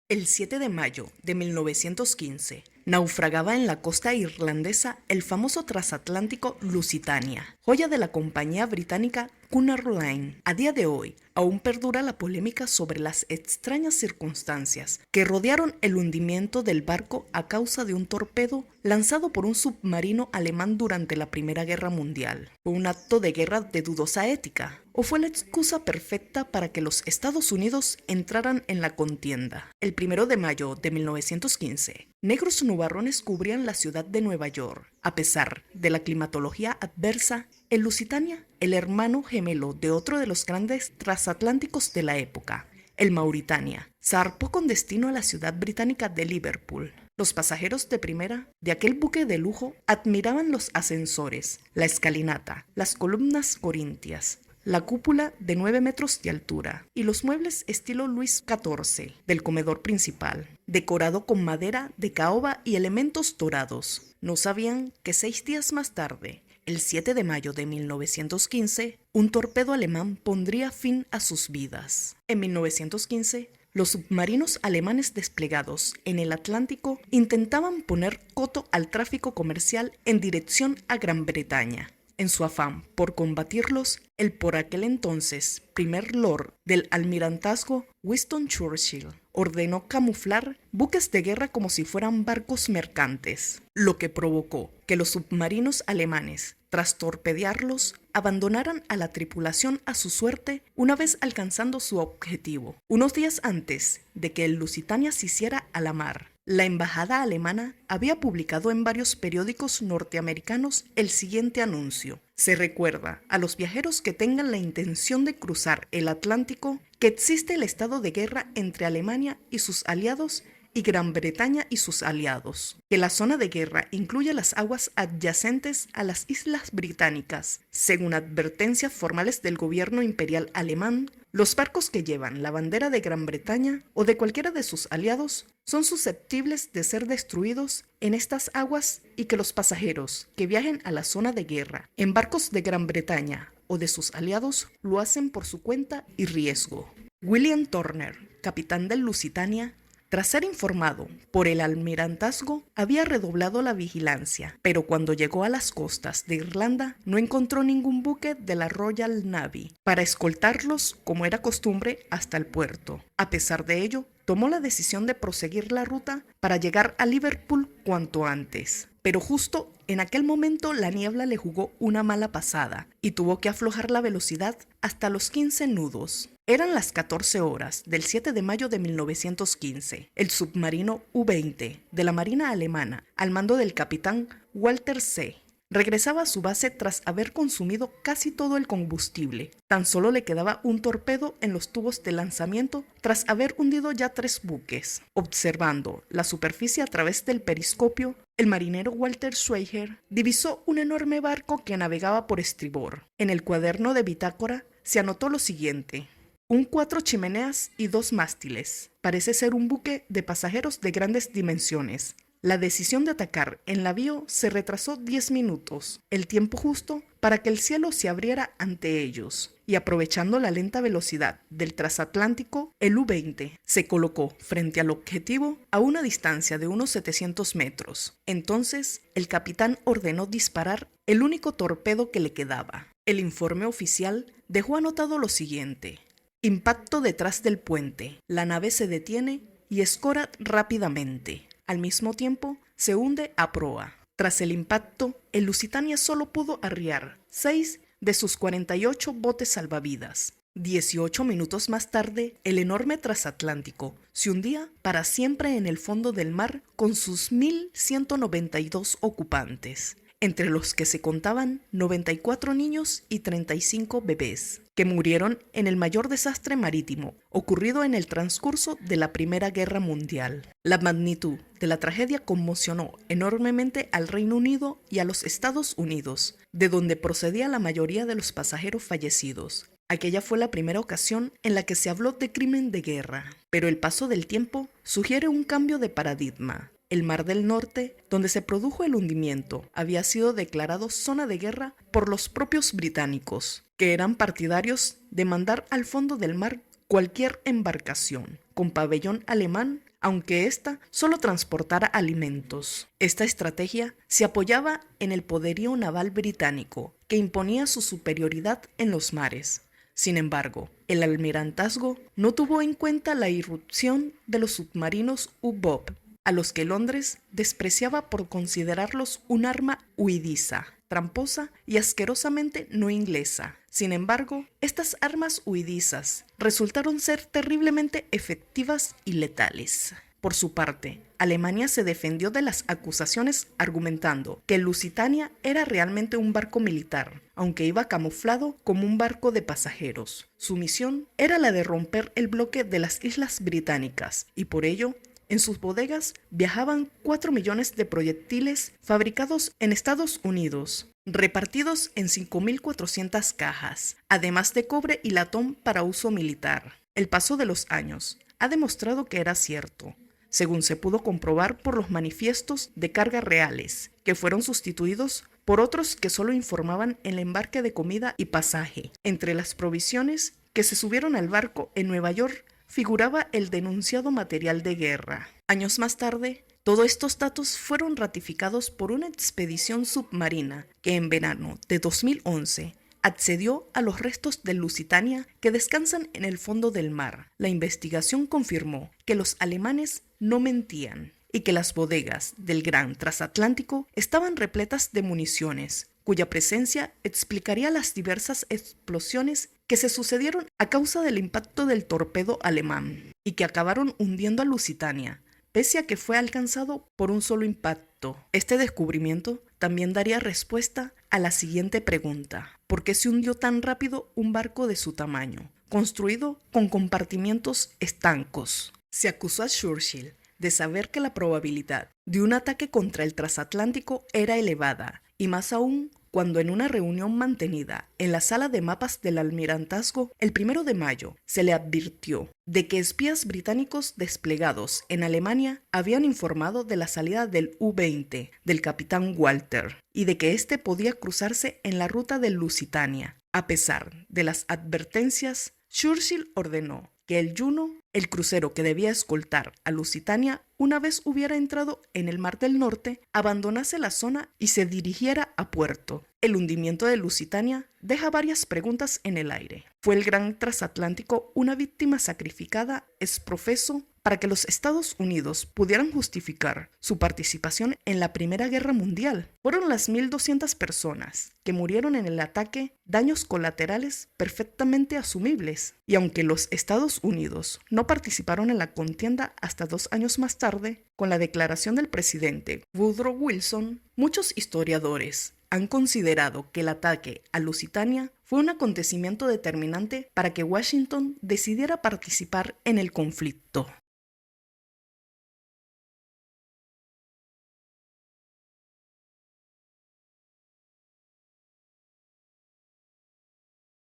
El 7 de mayo de 1915, naufragaba en la costa irlandesa el famoso transatlántico Lusitania, joya de la compañía británica Cunard Line. A día de hoy, aún perdura la polémica sobre las extrañas circunstancias que rodearon el hundimiento del barco a causa de un torpedo lanzado por un submarino alemán durante la Primera Guerra Mundial. ¿Fue un acto de guerra de dudosa ética? ¿O fue la excusa perfecta para que los Estados Unidos entraran en la contienda? El 1 de mayo de 1915, negros nubarrones cubrían la ciudad de Nueva York. A pesar de la climatología adversa, el Lusitania, el hermano gemelo de otro de los grandes transatlánticos de la época, el Mauritania, zarpó con destino a la ciudad británica de Liverpool. Los pasajeros de primera de aquel buque de lujo admiraban los ascensores, la escalinata, las columnas corintias, la cúpula de 9 metros de altura y los muebles estilo Luis XIV del comedor principal, decorado con madera de caoba y elementos dorados. No sabían que 6 días más tarde, el 7 de mayo de 1915, un torpedo alemán pondría fin a sus vidas. En 1915, los submarinos alemanes desplegados en el Atlántico intentaban poner coto al tráfico comercial en dirección a Gran Bretaña. En su afán por combatirlos, el por aquel entonces primer lord del almirantazgo, Winston Churchill, ordenó camuflar buques de guerra como si fueran barcos mercantes, lo que provocó que los submarinos alemanes, tras torpedearlos, abandonaran a la tripulación a su suerte una vez alcanzando su objetivo. Unos días antes de que el Lusitania se hiciera a la mar, la embajada alemana había publicado en varios periódicos norteamericanos el siguiente anuncio. Se recuerda a los viajeros que tengan la intención de cruzar el Atlántico que existe el estado de guerra entre Alemania y sus aliados y Gran Bretaña y sus aliados, que la zona de guerra incluye las aguas adyacentes a las islas británicas. Según advertencias formales del gobierno imperial alemán, los barcos que llevan la bandera de Gran Bretaña o de cualquiera de sus aliados son susceptibles de ser destruidos en estas aguas y que los pasajeros que viajen a la zona de guerra en barcos de Gran Bretaña o de sus aliados lo hacen por su cuenta y riesgo. William Turner, capitán del Lusitania, tras ser informado por el almirantazgo, había redoblado la vigilancia, pero cuando llegó a las costas de Irlanda no encontró ningún buque de la Royal Navy para escoltarlos como era costumbre hasta el puerto. A pesar de ello, tomó la decisión de proseguir la ruta para llegar a Liverpool cuanto antes. Pero justo en aquel momento la niebla le jugó una mala pasada y tuvo que aflojar la velocidad hasta los 15 nudos. Eran las 14 horas del 7 de mayo de 1915. El submarino U-20 de la Marina Alemana, al mando del capitán Walter C., regresaba a su base tras haber consumido casi todo el combustible. Tan solo le quedaba un torpedo en los tubos de lanzamiento tras haber hundido ya 3 buques. Observando la superficie a través del periscopio, el marinero Walter Schweiger divisó un enorme barco que navegaba por estribor. En el cuaderno de bitácora se anotó lo siguiente: un 4 chimeneas y 2 mástiles. Parece ser un buque de pasajeros de grandes dimensiones. La decisión de atacar el navío se retrasó 10 minutos, el tiempo justo para que el cielo se abriera ante ellos, y aprovechando la lenta velocidad del transatlántico, el U-20 se colocó frente al objetivo a una distancia de unos 700 metros. Entonces, el capitán ordenó disparar el único torpedo que le quedaba. El informe oficial dejó anotado lo siguiente: impacto detrás del puente, la nave se detiene y escora rápidamente. Al mismo tiempo, se hunde a proa. Tras el impacto, el Lusitania solo pudo arriar 6 de sus 48 botes salvavidas. 18 minutos más tarde, el enorme transatlántico se hundía para siempre en el fondo del mar con sus 1.192 ocupantes, entre los que se contaban 94 niños y 35 bebés, que murieron en el mayor desastre marítimo ocurrido en el transcurso de la Primera Guerra Mundial. La magnitud de la tragedia conmocionó enormemente al Reino Unido y a los Estados Unidos, de donde procedía la mayoría de los pasajeros fallecidos. Aquella fue la primera ocasión en la que se habló de crimen de guerra, pero el paso del tiempo sugiere un cambio de paradigma. El Mar del Norte, donde se produjo el hundimiento, había sido declarado zona de guerra por los propios británicos, que eran partidarios de mandar al fondo del mar cualquier embarcación con pabellón alemán aunque ésta solo transportara alimentos. Esta estrategia se apoyaba en el poderío naval británico, que imponía su superioridad en los mares. Sin embargo, el almirantazgo no tuvo en cuenta la irrupción de los submarinos U-Boat, a los que Londres despreciaba por considerarlos un arma huidiza, tramposa y asquerosamente no inglesa. Sin embargo, estas armas huidizas resultaron ser terriblemente efectivas y letales. Por su parte, Alemania se defendió de las acusaciones argumentando que el Lusitania era realmente un barco militar, aunque iba camuflado como un barco de pasajeros. Su misión era la de romper el bloque de las Islas Británicas y por ello en sus bodegas viajaban 4 millones de proyectiles fabricados en Estados Unidos, repartidos en 5.400 cajas, además de cobre y latón para uso militar. El paso de los años ha demostrado que era cierto, según se pudo comprobar por los manifiestos de carga reales, que fueron sustituidos por otros que solo informaban el embarque de comida y pasaje. Entre las provisiones que se subieron al barco en Nueva York figuraba el denunciado material de guerra. Años más tarde, todos estos datos fueron ratificados por una expedición submarina que en verano de 2011 accedió a los restos del Lusitania que descansan en el fondo del mar. La investigación confirmó que los alemanes no mentían y que las bodegas del Gran Transatlántico estaban repletas de municiones, cuya presencia explicaría las diversas explosiones que se sucedieron a causa del impacto del torpedo alemán y que acabaron hundiendo a Lusitania, pese a que fue alcanzado por un solo impacto. Este descubrimiento también daría respuesta a la siguiente pregunta: ¿por qué se hundió tan rápido un barco de su tamaño, construido con compartimientos estancos? Se acusó a Churchill de saber que la probabilidad de un ataque contra el transatlántico era elevada, y más aún cuando en una reunión mantenida en la sala de mapas del Almirantazgo el 1 de mayo se le advirtió de que espías británicos desplegados en Alemania habían informado de la salida del U-20 del capitán Walter y de que éste podía cruzarse en la ruta del Lusitania. A pesar de las advertencias, Churchill ordenó que el Juno, el crucero que debía escoltar a Lusitania una vez hubiera entrado en el Mar del Norte, abandonase la zona y se dirigiera a puerto. El hundimiento de Lusitania deja varias preguntas en el aire. ¿Fue el Gran Transatlántico una víctima sacrificada ex profeso para que los Estados Unidos pudieran justificar su participación en la Primera Guerra Mundial? Fueron las 1.200 personas que murieron en el ataque daños colaterales perfectamente asumibles, y aunque los Estados Unidos no participaron en la contienda hasta 2 años más tarde, con la declaración del presidente Woodrow Wilson, muchos historiadores han considerado que el ataque a Lusitania fue un acontecimiento determinante para que Washington decidiera participar en el conflicto.